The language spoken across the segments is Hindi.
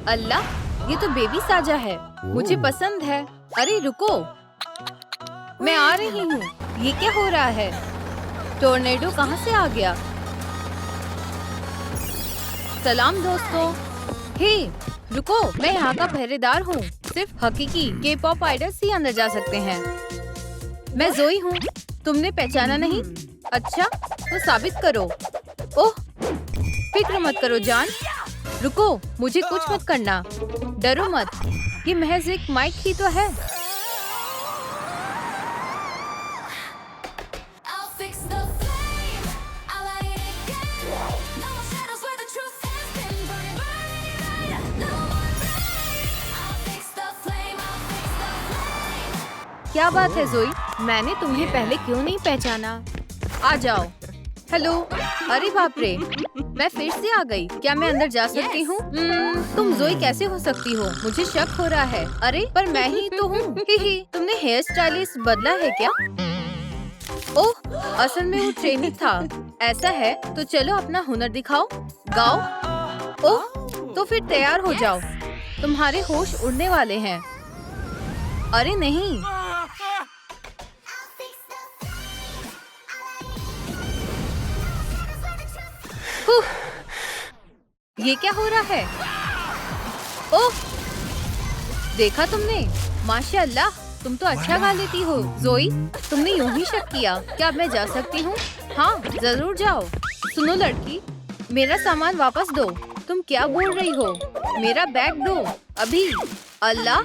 अल्लाह, ये तो बेबी साजा है। मुझे पसंद है। अरे रुको, मैं आ रही हूँ। ये क्या हो रहा है? टोर्नेडो कहाँ से आ गया? सलाम दोस्तों। हे, रुको, मैं यहाँ का पहरेदार हूँ। सिर्फ हकीकी के पॉप आइडल्स ही अंदर जा सकते हैं। मैं जोई हूँ। तुमने पहचाना नहीं? अच्छा, तो साबित करो। ओह, फिक्र मत करो जान। रुको, मुझे कुछ मत करना। डरो मत, ये महज एक माइक ही तो है। क्या बात है जोई, मैंने तुम्हें पहले क्यों नहीं पहचाना? आ जाओ। हेलो। अरे बाप रे, मैं फिर से आ गई। क्या मैं अंदर जा सकती हूँ? तुम जोई कैसे हो सकती हो? मुझे शक हो रहा है। अरे पर मैं ही तो हूँ। तुमने हेयर स्टाइलिस्ट बदला है क्या? ओह, असल में वो ट्रेनी था। ऐसा है तो चलो अपना हुनर दिखाओ, गाओ। ओह, तो फिर तैयार हो जाओ, तुम्हारे होश उड़ने वाले हैं। अरे नहीं, ये क्या हो रहा है? ओह, देखा तुमने? माशाअल्लाह, तुम तो अच्छा गा लेती हो। जोई, तुमने यूं ही शक किया। क्या अब मैं जा सकती हूँ? हाँ, जरूर जाओ। सुनो लड़की, मेरा सामान वापस दो। तुम क्या बोल रही हो? मेरा बैग दो अभी। अल्लाह,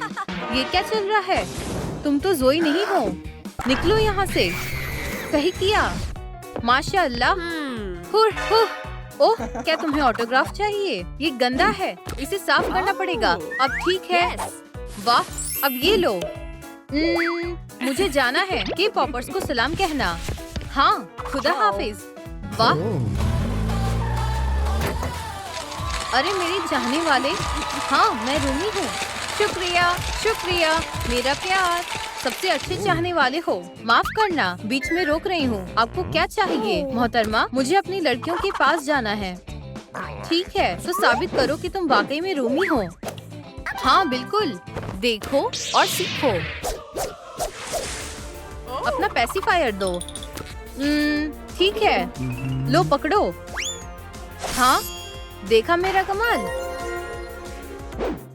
ये क्या चल रहा है? तुम तो जोई नहीं हो। निकलो यहाँ से। सही किया, माशाअल्लाह। ओह, क्या तुम्हें ऑटोग्राफ चाहिए? ये गंदा है, इसे साफ करना पड़ेगा। अब ठीक है। वाह, अब ये लो। मुझे जाना है। के पॉपर्स को सलाम कहना। हाँ, खुदा हाफिज। वाह, अरे मेरे चाहने वाले। हाँ, मैं रूमी हूँ। शुक्रिया, शुक्रिया मेरा प्यार। सबसे अच्छे चाहने वाले हो। माफ करना, बीच में रोक रही हूँ। आपको क्या चाहिए मोहतरमा? मुझे अपनी लड़कियों के पास जाना है। ठीक है, तो साबित करो कि तुम वाकई में रूमी हो। हाँ बिल्कुल, देखो और सीखो। अपना पैसिफायर दो। ठीक है, लो पकड़ो। हाँ, देखा मेरा कमाल?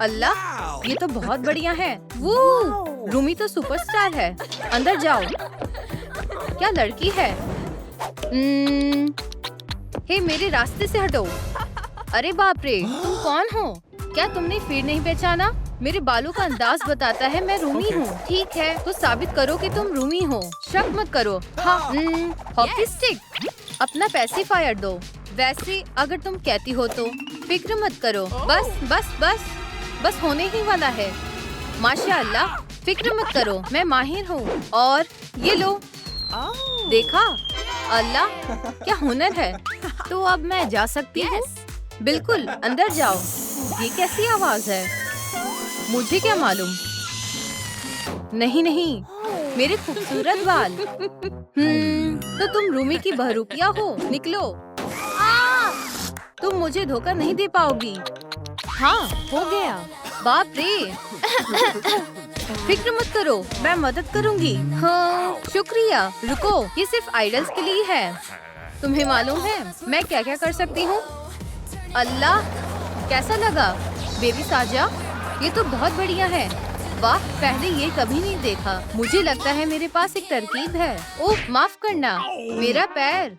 अल्लाह, ये तो बहुत बढ़िया है। वो रूमी तो सुपरस्टार है। अंदर जाओ। क्या लड़की है? हे, मेरे रास्ते से हटो। अरे बाप रे, तुम कौन हो? क्या तुमने फिर नहीं पहचाना? मेरे बालों का अंदाज बताता है मैं रूमी हूँ। ठीक है, तो साबित करो कि तुम रूमी हो। शक मत करो। हाँ, हॉकी स्टिक। अपना पैसिफायर दो। वैसे अगर तुम कहती हो तो फिक्र मत करो। बस बस बस बस होने ही वाला है। माशाअल्लाह, फिक्र मत करो, मैं माहिर हूँ। और ये लो, देखा? अल्लाह, क्या हुनर है। तो अब मैं जा सकती हूँ? बिल्कुल, अंदर जाओ। ये कैसी आवाज है? मुझे क्या मालूम। नहीं नहीं, मेरे खूबसूरत बाल। तो तुम रूमी की बहरूपिया हो। निकलो। तुम मुझे धोखा नहीं दे पाओगी। हाँ, हो गया। बाप रे। फिक्र मत करो, मैं मदद करूंगी। हाँ, शुक्रिया। रुको, ये सिर्फ आइडल्स के लिए है। तुम्हें मालूम है मैं क्या क्या कर सकती हूँ? अल्लाह, कैसा लगा बेबी साजा? ये तो बहुत बढ़िया है। वाह, पहले ये कभी नहीं देखा। मुझे लगता है मेरे पास एक तरकीब है। ओह, माफ करना, मेरा पैर।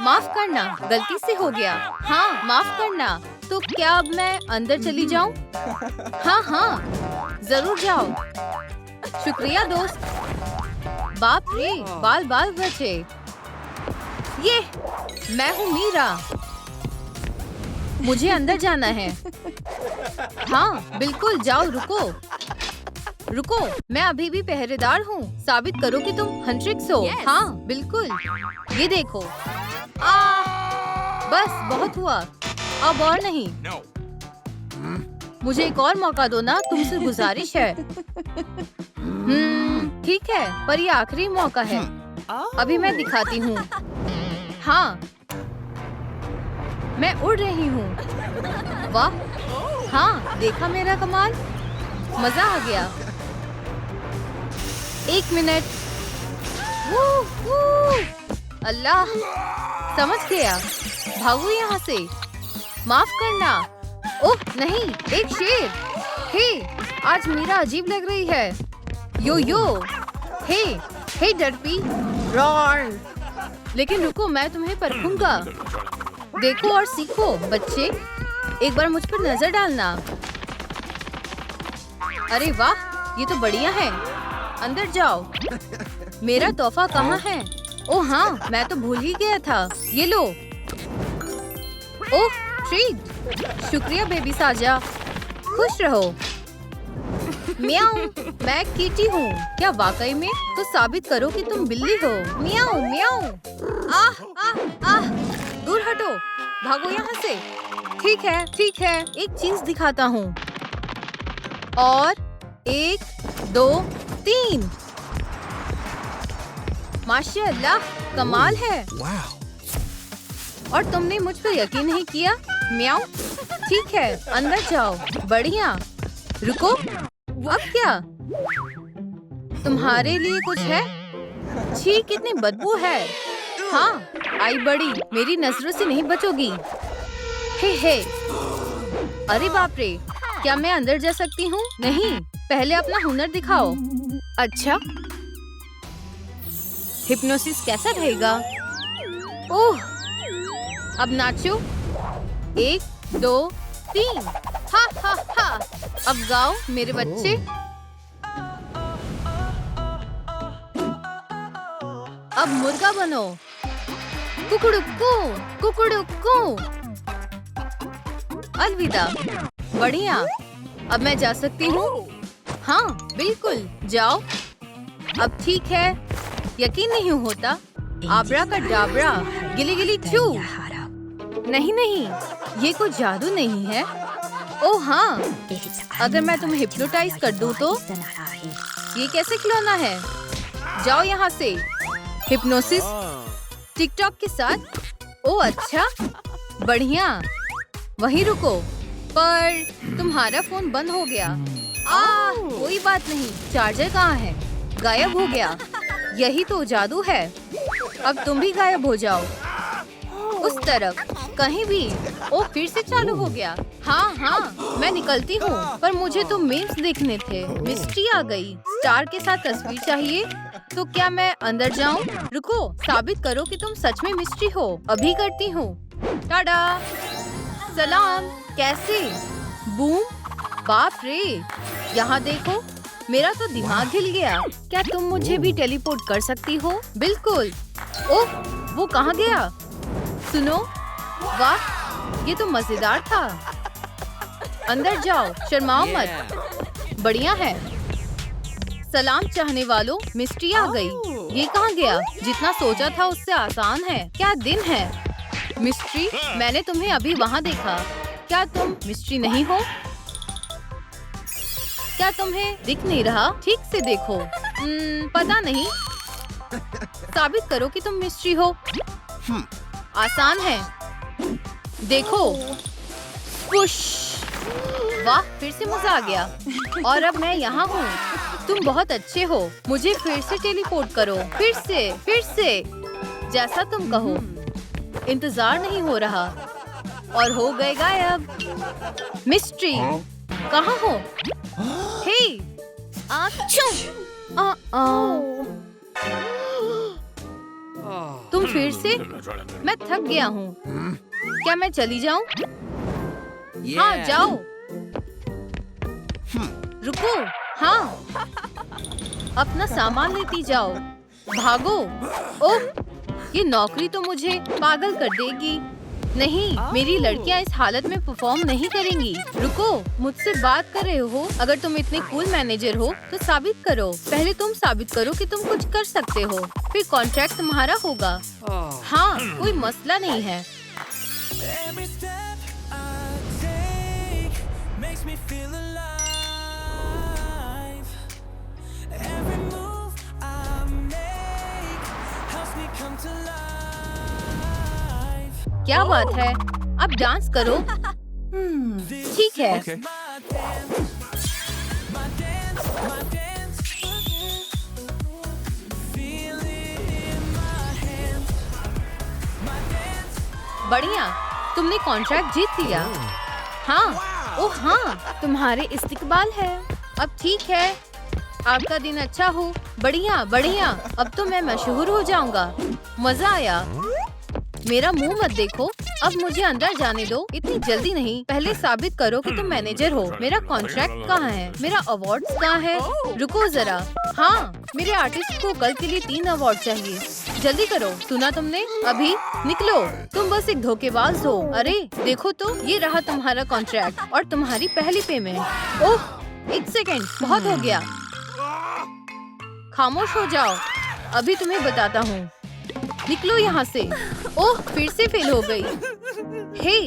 माफ करना, गलती से हो गया। हाँ, माफ करना। तो क्या अब मैं अंदर चली जाऊं? हाँ हाँ, जरूर जाओ। शुक्रिया दोस्त। बाप रे, बाल बाल बचे। ये मैं हूँ मीरा। मुझे अंदर जाना है। हाँ बिल्कुल, जाओ। रुको, मैं अभी भी पहरेदार हूँ। साबित करो कि तुम हंट्रिक्स हो। हाँ बिल्कुल, ये देखो। बस बहुत हुआ, अब और नहीं। मुझे एक और मौका दो ना, तुमसे गुजारिश है। ठीक है, पर ये आखिरी मौका है। अभी मैं दिखाती हूँ। हाँ, मैं उड़ रही हूँ। वाह, हाँ, देखा मेरा कमाल? मजा आ गया। 1 मिनट। अल्लाह, समझ गया। भागो यहाँ से। माफ करना। ओह नहीं, एक शेर। हे, आज मीरा अजीब लग रही है। यो यो। हे डरपी। लेकिन रुको, मैं तुम्हें परखूंगा। देखो और सीखो बच्चे। एक बार मुझ पर नजर डालना। अरे वाह, ये तो बढ़िया है। अंदर जाओ। मेरा तोहफा कहाँ है? ओह हाँ, मैं तो भूल ही गया था। ये लो। ओह ट्रीट। शुक्रिया बेबी साजा। खुश रहो। म्याऊ, मैं किटी हूँ। क्या वाकई में? तो साबित करो कि तुम बिल्ली हो। म्याऊ म्याऊ। आह आह आह, दूर हटो। भागो यहाँ से। ठीक है, एक चीज दिखाता हूँ। और 1 2 3। माशाअल्लाह, कमाल है। और तुमने मुझ पर यकीन नहीं किया? म्याऊ। ठीक है, अंदर जाओ। बढ़िया। रुको, अब क्या? तुम्हारे लिए कुछ है? छी, कितनी बदबू है। हाँ, आई बड़ी, मेरी नजरों से नहीं बचोगी। हे। अरे बाप रे, क्या मैं अंदर जा सकती हूँ? नहीं, पहले अपना हुनर दिखाओ। अच्छा, हिप्नोसिस कैसा रहेगा? ओह, अब नाचो। 1 2 3। हा हा हा। अब गाओ मेरे बच्चे। अब मुर्गा बनो। कुकुड़ुक्कू कुकुड़ुक्कू। अलविदा। बढ़िया। अब मैं जा सकती हूँ? हाँ बिल्कुल, जाओ। अब ठीक है। यकीन नहीं होता। आबरा का डाबरा, गिली गिली चू। नहीं, ये कोई जादू नहीं है। ओह हाँ, अगर मैं तुम्हें हिप्नोटाइज कर दूँ तो? ये कैसे खिलौना है? जाओ यहाँ से। हिप्नोसिस टिकटॉक के साथ। ओह अच्छा, बढ़िया। वहीं रुको। पर तुम्हारा फोन बंद हो गया। कोई बात नहीं। चार्जर कहाँ है? गायब हो गया। यही तो जादू है। अब तुम भी गायब हो जाओ। उस तरफ कहीं भी। ओ, फिर से चालू हो गया। हाँ, मैं निकलती हूँ। पर मुझे तो मीम्स देखने थे। मिस्ट्री आ गई। स्टार के साथ तस्वीर चाहिए। तो क्या मैं अंदर जाऊँ? रुको, साबित करो कि तुम सच में मिस्ट्री हो। अभी करती हूँ। टाडा। सलाम। कैसे? बूम। बाप रे, यहाँ देखो। मेरा तो दिमाग हिल गया। क्या तुम मुझे भी टेलीपोर्ट कर सकती हो? बिल्कुल। ओह, वो कहाँ गया? सुनो, वाह, ये तो मजेदार था। अंदर जाओ, शर्माओ मत। बढ़िया है। सलाम चाहने वालों, मिस्ट्री आ गई। ये कहाँ गया? जितना सोचा था उससे आसान है। क्या दिन है। मिस्ट्री, मैंने तुम्हें अभी वहाँ देखा। क्या तुम मिस्ट्री नहीं हो? क्या तुम्हें दिख नहीं रहा? ठीक से देखो। पता नहीं। साबित करो कि तुम मिस्ट्री हो। आसान है। देखो। पुश। वाह, फिर से मजा आ गया। और अब मैं यहाँ हूँ। तुम बहुत अच्छे हो। मुझे फिर से टेलीपोर्ट करो। फिर से। जैसा तुम कहो। इंतजार नहीं हो रहा। और हो गए गायब। मिस्ट्री, कहाँ हो? हे, तुम फिर से? मैं थक गया हूँ। क्या मैं चली जाऊँ? हाँ, जाओ। रुको। हाँ, अपना सामान लेती जाओ। भागो। ओह, ये नौकरी तो मुझे पागल कर देगी। नहीं, मेरी लड़कियां इस हालत में परफॉर्म नहीं करेंगी। रुको, मुझसे बात कर रहे हो? अगर तुम इतने कूल मैनेजर हो तो साबित करो। पहले तुम साबित करो कि तुम कुछ कर सकते हो, फिर कॉन्ट्रैक्ट तुम्हारा होगा। हाँ, कोई मसला नहीं है। क्या बात है? अब डांस करो। छी, ठीक है। Okay. बढ़िया, तुमने कॉन्ट्रैक्ट जीत लिया। हाँ, ओह हाँ, तुम्हारे इस्तिकबाल है। अब ठीक है, आपका दिन अच्छा हो। बढ़िया बढ़िया, अब तो मैं मशहूर हो जाऊंगा। मजा आया। मेरा मुंह मत देखो, अब मुझे अंदर जाने दो। इतनी जल्दी नहीं, पहले साबित करो कि तुम मैनेजर हो। मेरा कॉन्ट्रैक्ट कहाँ है? मेरा अवार्ड्स कहाँ है? रुको जरा। हाँ, मेरे आर्टिस्ट को कल के लिए 3 अवार्ड चाहिए। जल्दी करो, सुना तुमने? अभी निकलो, तुम बस एक धोखेबाज हो। अरे देखो तो, ये रहा तुम्हारा कॉन्ट्रैक्ट और तुम्हारी पहली पेमेंट। ओह, 1 सेकेंड, बहुत हो गया। खामोश हो जाओ, अभी तुम्हें बताता हूँ। निकलो यहाँ से। ओह, फिर से फेल हो गई। हे,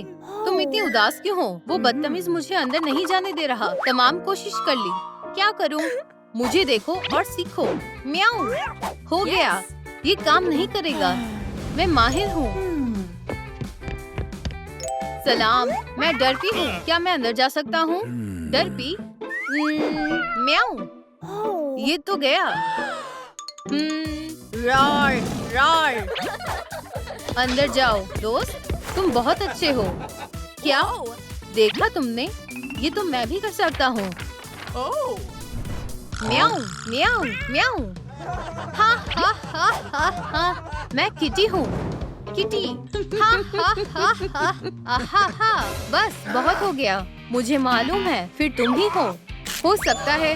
तुम इतनी उदास क्यों हो? वो बदतमीज मुझे अंदर नहीं जाने दे रहा। तमाम कोशिश कर ली, क्या करूँ? मुझे देखो और सीखो। म्याऊ, हो गया। ये काम नहीं करेगा, मैं माहिर हूँ। सलाम, मैं डरपी हूँ। क्या मैं अंदर जा सकता हूँ? डरपी? म्याऊ, ये तो गया। रार रार। अंदर जाओ दोस्त, तुम बहुत अच्छे हो। क्या देखा तुमने? ये तो मैं भी कर सकता हूँ। म्याऊ म्याऊ म्याऊ। हा हा हा हा हा, मैं किटी हूँ। किटी। हा हा हा हा हा हा। बस बहुत हो गया। मुझे मालूम है फिर तुम ही हो सकता है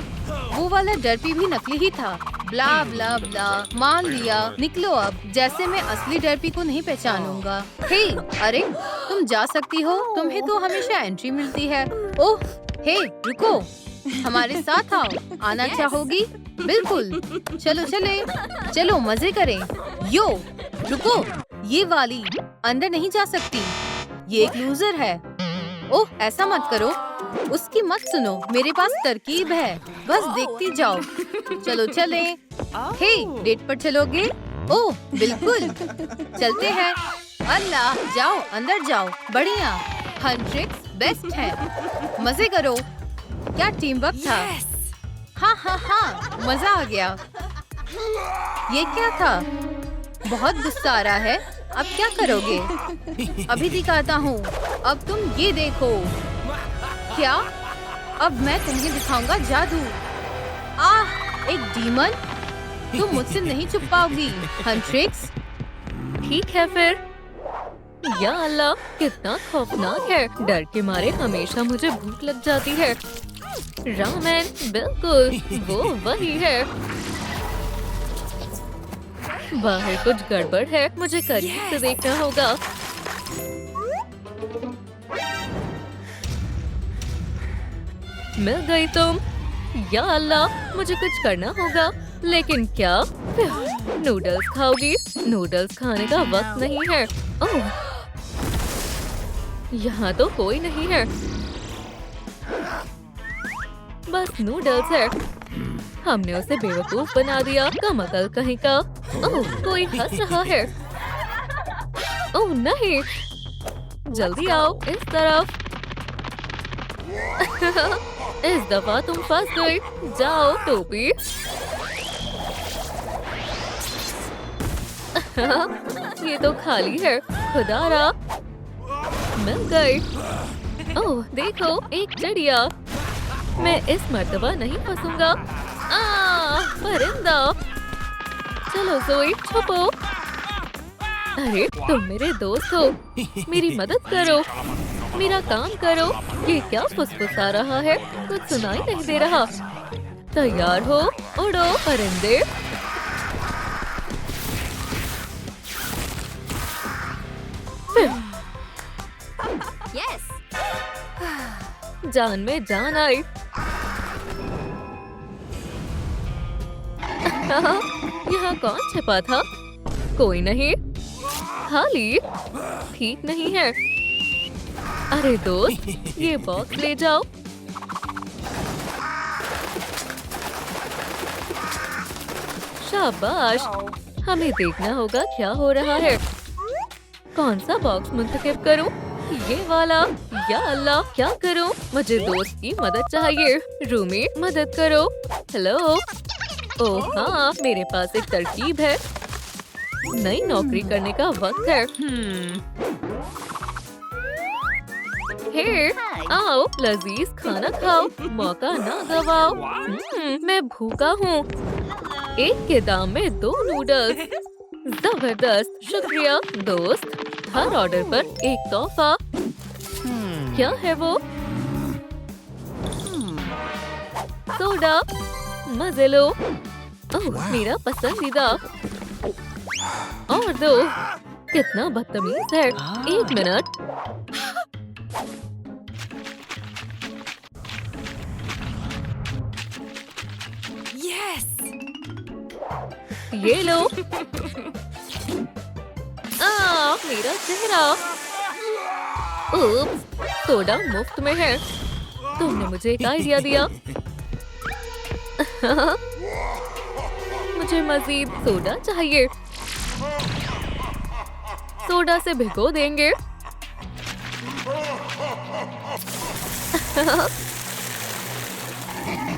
वो वाला डरपी भी नकली ही था। ब्ला ब्ला ब्ला, मान लिया। निकलो अब, जैसे मैं असली डरपी को नहीं पहचानूंगा। हे, अरे तुम जा सकती हो, तुम्हें तो हमेशा एंट्री मिलती है। ओह, हे रुको, हमारे साथ आओ। आना चाहोगी? बिल्कुल, चलो चले, चलो मजे करें। यो, रुको, ये वाली अंदर नहीं जा सकती, ये एक लूजर है। ओह, ऐसा मत करो, उसकी मत सुनो। मेरे पास तरकीब है, बस देखती जाओ। चलो चले। हे, डेट पर चलोगे? ओह बिल्कुल, चलते हैं। अल्लाह, जाओ अंदर जाओ। बढ़िया, हंट्रिक्स बेस्ट है। मजे करो। क्या टीम वर्क था। हाँ हाँ हाँ, मजा आ गया। ये क्या था? बहुत गुस्सा आ रहा है। अब क्या करोगे? अभी दिखाता हूँ। अब तुम ये देखो। क्या? अब मैं तुम्हें दिखाऊंगा जादू। आह, एक डीमन? तुम मुझसे नहीं छुप पाओगी, हंट्रिक्स। ठीक है फिर। या अल्लाह, कितना खौफनाक है। डर के मारे हमेशा मुझे भूख लग जाती है। रामेन, बिल्कुल वो वही है। बाहर कुछ गड़बड़ है, मुझे करीब से देखना होगा। मिल गई तुम। या अल्लाह, मुझे कुछ करना होगा, लेकिन क्या? नूडल्स खाओगी? नूडल्स खाने का वक्त नहीं है। ओह, यहाँ तो कोई नहीं है, बस नूडल्स है। हमने उसे बेवकूफ बना दिया, कमअकल कहीं का। ओह, कोई हंस रहा है। ओह नहीं, जल्दी आओ इस तरफ। इस दफा तुम फंस गई। जाओ टोपी। ये तो खाली है। खुदारा, मिल गई। ओह देखो, एक चिड़िया। मैं इस मर्तबा नहीं फंसूंगा। परिंदा। चलो जोई, छुपो। अरे तुम मेरे दोस्त हो, मेरी मदद करो, मेरा काम करो। ये क्या फुसफुसा रहा है? कुछ सुनाई नहीं दे रहा। तैयार हो? उड़ो परिंदे। जान में जान आई। यहाँ कौन छिपा था? कोई नहीं, खाली। ठीक नहीं है। अरे दोस्त, ये बॉक्स ले जाओ। शाबाश, हमें देखना होगा क्या हो रहा है। कौन सा बॉक्स मुंतखब करूं? ये वाला, या अल्लाह, क्या करूं? मुझे दोस्त की मदद चाहिए। रूमी, मदद करो। हेलो। ओह हाँ, मेरे पास एक तरकीब है। नई नौकरी करने का वक्त है। हे, आओ लजीज खाना खाओ, मौका ना गवाओ। मैं भूखा हूँ। एक के दाम में 2 नूडल्स। जबरदस्त, शुक्रिया दोस्त। हर ऑर्डर पर एक तोहफा। क्या है वो? सोडा, मजे लो। ओह, मेरा पसंदीदा। और दो। कितना बदतमीज है। 1 मिनट। ये लो। मेरा चेहरा। उप्स, सोडा मुफ्त में है। तुमने मुझे एक आइडिया दिया। मुझे मजीद सोडा चाहिए। सोडा से भिगो देंगे।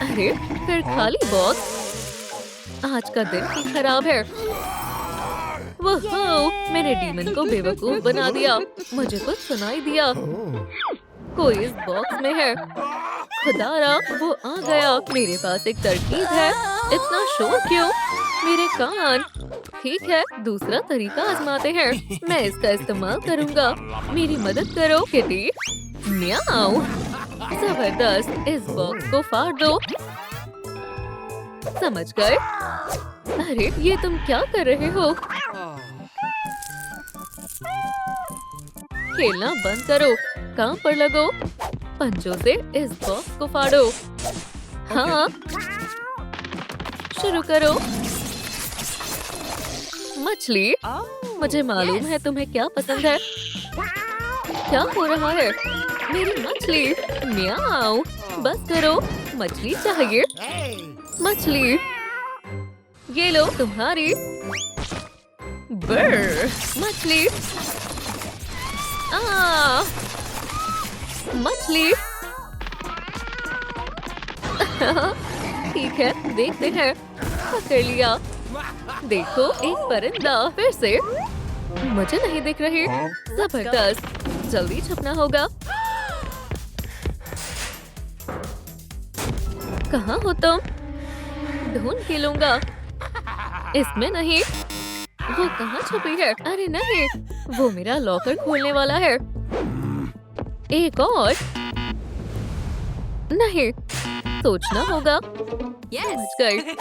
अरे, फिर खाली बॉक्स। आज का दिन ही खराब है। वोहो, मैंने डीमन को बेवकूफ बना दिया। मुझे कुछ सुनाई दिया। कोई इस बॉक्स में है। खुदारा, वो आ गया। मेरे पास एक तरकीब है। इतना शोर क्यों? मेरे कान। ठीक है, दूसरा तरीका आजमाते हैं। मैं इसका इस्तेमाल करूंगा। मेरी मदद करो किटी। म्याऊ। जबरदस्त, इस बॉक्स को फाड़ दो। समझ गए? अरे, ये तुम क्या कर रहे हो? खेलना बंद करो। काम पर लगो। पंजों से इस बॉक्स को फाड़ो। हाँ, शुरू करो। मछली, मुझे मालूम है तुम्हें क्या पसंद है। क्या हो रहा है? मेरी मछली। म्याऊ। बस करो। मछली चाहिए। मछली। ये लो तुम्हारी। ब्र, मछली। मछली। ठीक है, देखते हैं। पकड़ लिया। देखो, एक परिंदा। फिर से। मुझे नहीं दिख रही। जबरदस्त, जल्दी छपना होगा। कहाँ हो तुम? ढूंढ के लूंगा। इसमें नहीं। वो कहाँ छुपी है? अरे नहीं, वो मेरा लॉकर खोलने वाला है। एक और। नहीं, सोचना होगा। समझ गई।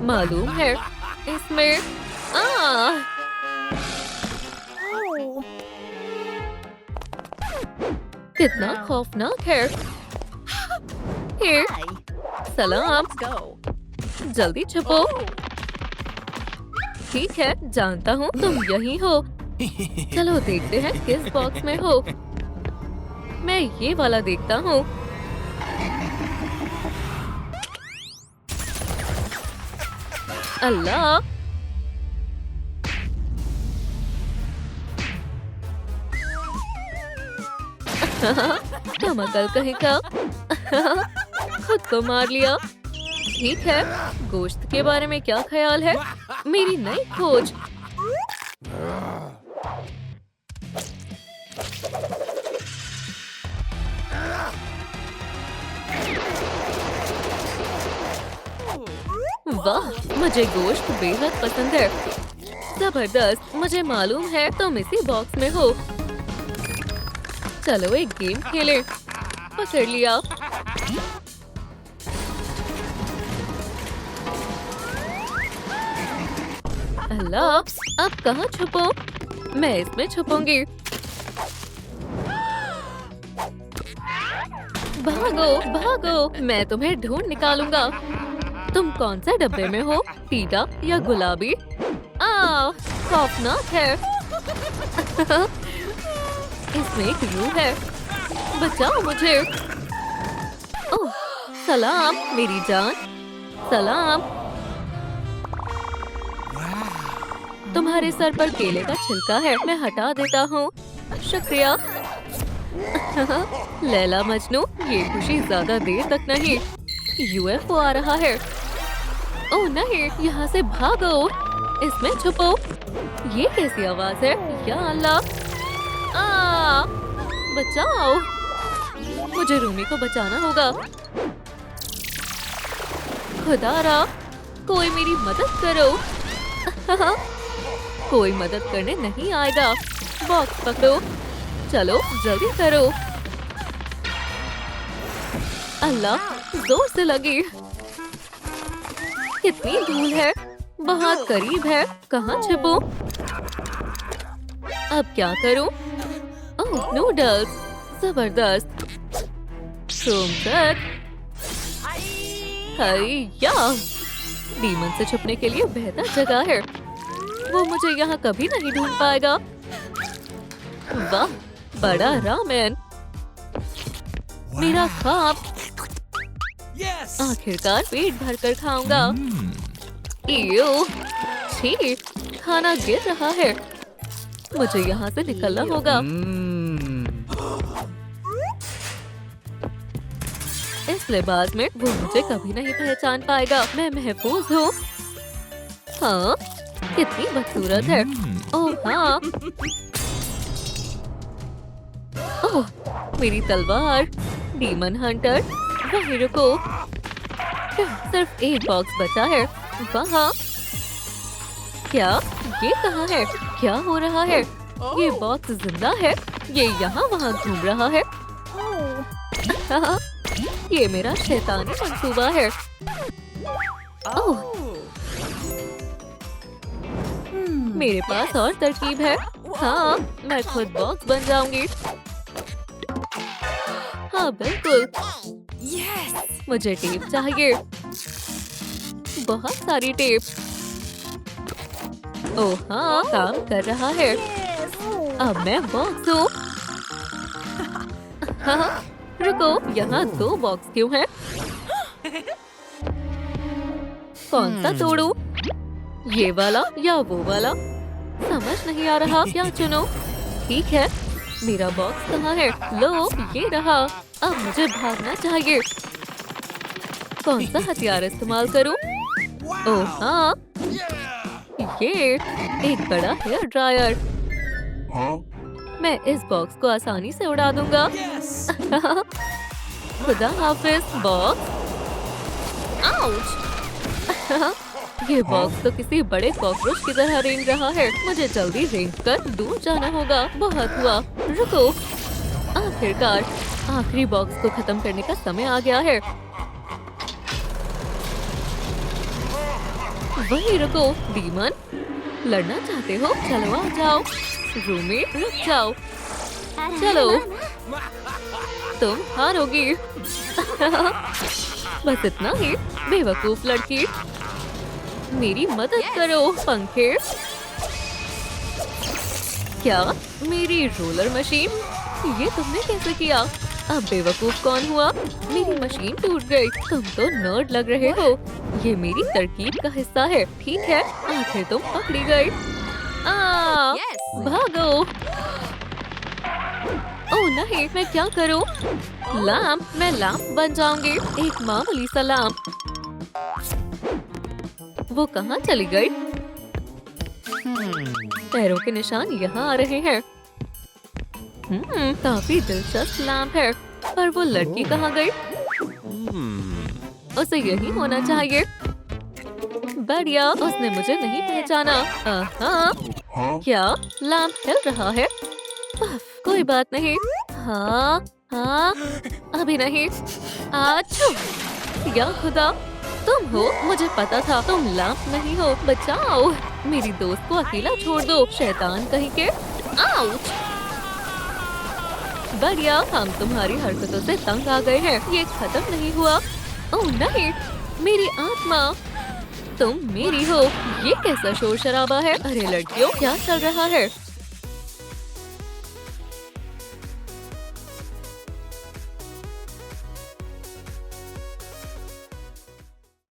मालूम है, इसमें। कितना खौफनाक है। हे, सलाम। जल्दी छुपो। ठीक है, जानता हूँ तुम यही हो। चलो देखते हैं किस बॉक्स में हो। मैं ये वाला देखता हूँ। अल्लाह। कम अकल कहीं का। खुद को मार लिया। ठीक है, गोश्त के बारे में क्या ख्याल है? मेरी नई खोज। वाह, मुझे गोश्त बेहद पसंद है। जबरदस्त, मुझे मालूम है तुम इसी बॉक्स में हो। चलो एक गेम खेलें। पकड़ लिया। अल्लाह, अब कहाँ छुपो? मैं इसमें छुपूंगी। भागो भागो, मैं तुम्हें ढूंढ निकालूंगा। तुम कौन से डब्बे में हो? पीला या गुलाबी? खौफनाक है। इसमें एक रूह है। बचाओ मुझे। ओह, सलाम मेरी जान। सलाम। तुम्हारे सर पर केले का छिलका है। मैं हटा देता हूँ। शुक्रिया। लैला मजनू, ये खुशी ज्यादा देर तक नहीं। यूएफओ आ रहा है। ओह नहीं, यहाँ से भागो, इसमें छुपो। ये कैसी आवाज है? या अल्लाह! बचाओ, मुझे रूमी को बचाना होगा। खुदारा, कोई मेरी मदद करो। कोई मदद करने नहीं आएगा। बॉक्स पकड़ो, चलो जल्दी करो। अल्लाह, जोर से लगी। कितनी धूल है, बहुत करीब है। कहाँ छिपूं? अब क्या करूं? ओह, नूडल्स, जबरदस्त। तुम तक या डीमन से छुपने के लिए बेहतर जगह है। वो मुझे यहाँ कभी नहीं ढूंढ पाएगा। वाह, बड़ा रामेन, मेरा ख्वाब। आखिरकार पेट भरकर खाऊंगा। इयो, छी, खाना गिर रहा है। मुझे यहाँ से निकलना होगा। इस लिबास में वो मुझे कभी नहीं पहचान पाएगा। मैं महफूज हूँ। हाँ, कितनी बदसूरत है। ओह हाँ, ओह, मेरी तलवार। डीमन हंटर, वहीं रुको। सिर्फ एक बॉक्स बचा है। वहाँ क्या? ये कहाँ है? क्या हो रहा है? ये बॉक्स जिंदा है। ये यहाँ वहाँ घूम रहा है। हाँ, ये मेरा शैतानी मंसूबा है। ओह, मेरे पास और तरकीब है। हाँ, मैं खुद बॉक्स बन जाऊंगी। हाँ बिल्कुल। मुझे टेप चाहिए, बहुत सारी टेप। ओह हाँ, काम कर रहा है। अब मैं बॉक्स हूँ। हाँ, रुको, यहाँ 2 बॉक्स क्यों हैं? कौन सा तोड़ूं? ये वाला या वो वाला? समझ नहीं आ रहा, क्या चुनो? ठीक है, मेरा बॉक्स कहाँ है? लो, ये रहा। अब मुझे भागना चाहिए। कौन सा हथियार इस्तेमाल करूं? ओह हाँ, ये एक बड़ा हेयर ड्रायर। मैं इस बॉक्स को आसानी से उड़ा दूंगा। खुदा हाफिज बॉक्स। आउच! ये बॉक्स तो किसी बड़े कॉकरोच की तरह रेंग रहा है। मुझे जल्दी रेंग कर दूर जाना होगा। बहुत हुआ, रुको। आखिरकार आखिरी बॉक्स को खत्म करने का समय आ गया है। वहीं रुको। डीमन, लड़ना चाहते हो? चलो आ जाओ। रूमी, रुक जाओ। चलो, तुम हारोगी। बस इतना ही, बेवकूफ लड़की। मेरी मदद करो, पंखे। क्या? मेरी रोलर मशीन? ये तुमने कैसे किया? अब बेवकूफ कौन हुआ? मेरी मशीन टूट गई। तुम तो नर्ड लग रहे हो। ये मेरी तरकीब का हिस्सा है। ठीक है, आखिर तुम पकड़ी गई। भागो। ओह नहीं, मैं क्या करूं? लैंप, मैं लैंप बन जाऊंगी। एक मामूली सा लैंप। वो कहाँ चली गई? पैरों के निशान यहाँ आ रहे हैं। काफी दिलचस्प लैंप है। पर वो लड़की कहाँ गई? उसे यही होना चाहिए। बढ़िया, उसने मुझे नहीं पहचाना। क्या? लैंप हिल रहा है? कोई बात नहीं। हाँ, अभी नहीं। आच्छू! या खुदा, तुम हो? मुझे पता था तुम लैंप नहीं हो। बचाओ, मेरी दोस्त को अकेला छोड़ दो, शैतान कहीं के। आउच! बढ़िया, हम तुम्हारी हरकतों से तंग आ गए हैं। ये खत्म नहीं हुआ। ओह नहीं, मेरी आत्मा, तुम मेरी हो। ये कैसा शोर शराबा है? अरे लड़कियों, क्या चल रहा है?